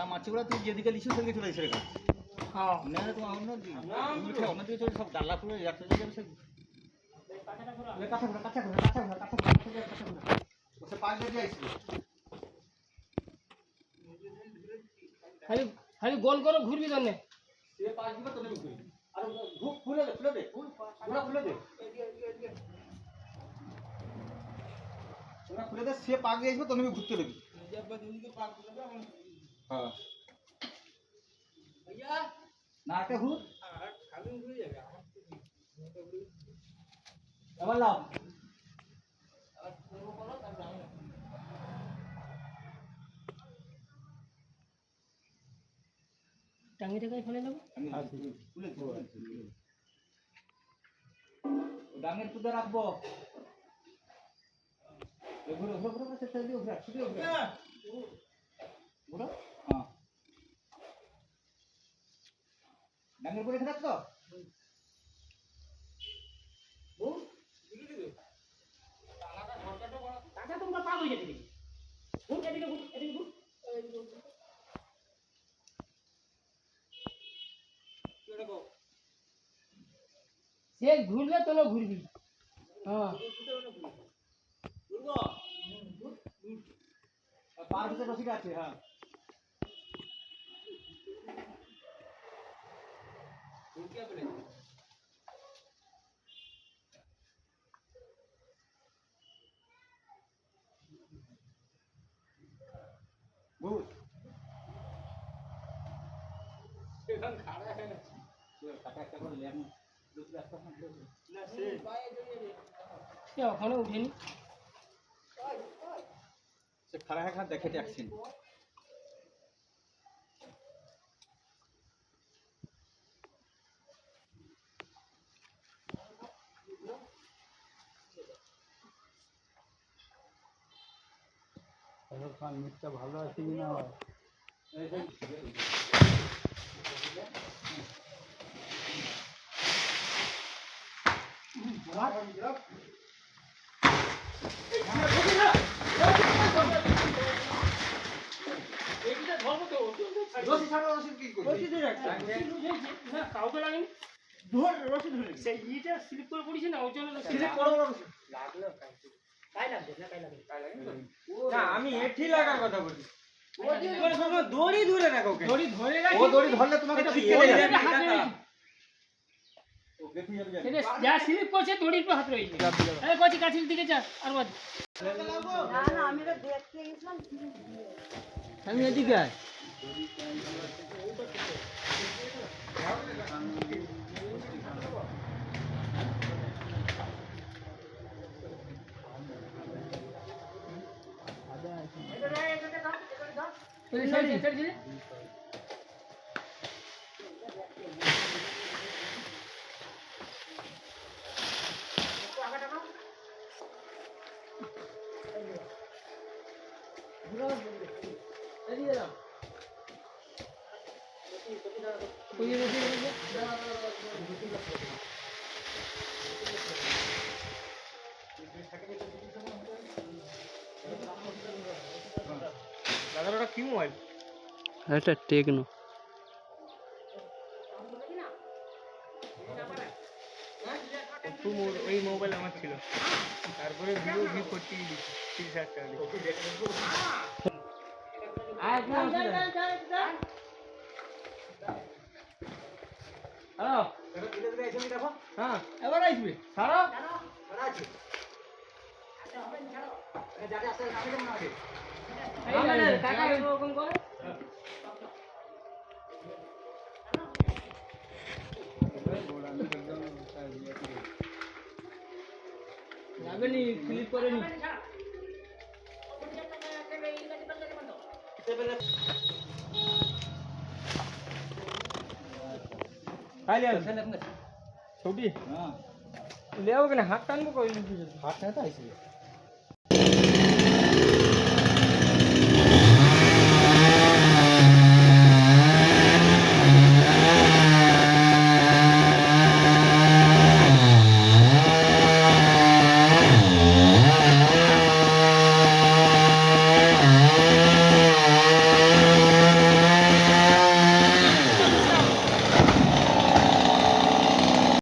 জালা মারছে বলে তুই যেদিকে লিখছো সেদিকে চলে এসে গাছ। হ্যাঁ না তোমার অন্যদিকে চলে সব ডালা পুরো একশো জায়গায় সে খালি খালি গোল করে ঘুরবি জন্যে খুলে দে সে পাক দিয়ে আসবে তখন ঘুরতে দেবি। হ্যাঁ না একটা ঘুর আবার লাভ টাঙ্গিটাকে ফেলে দেবো ডাঙের পুজো রাখবো ডাঙের পরে রাখতো সে ঘুরবে তোরা ঘুরবি হ্যাঁ পার ভিতরে রসিদ আছে। হ্যাঁ বুঝ সে ওখানে উঠেনি সে খাড়া হ্যাঁ দেখে দেখছেন মিটটা ভালো আছে কিনা কাউকে লাগেনি ইটা স্লিপ করে পড়িছে না ওই জন্য না আমি এটি লাগার কথা বলি দড়ি ধরে রাখো দড়ি ধরে ও দড়ি ধরলে তোমাকে ছিটকে যাবে যা স্লিপ করছে দড়ির পর হাত রয়েছে আরে কচি কাছের দিকে যা আর বাদ না আমি তো দেখতে গেছিলাম আমি এদিকে আয় দাদাটা কি মোবাইল এটা টেকনো ওই মোবাইল আমার ছিল তারপরে ভিডিও ভিউ করতে 30,000 টাকা হ্যালো হ্যাঁ এবার আসবে ছাড়ো টাকা এরকম করে যাবেনি ক্লিক করে নি খালি আছে छोटी हाँ ले आओगे ना हाथ टान को कोई हाथ नहीं था इसलिए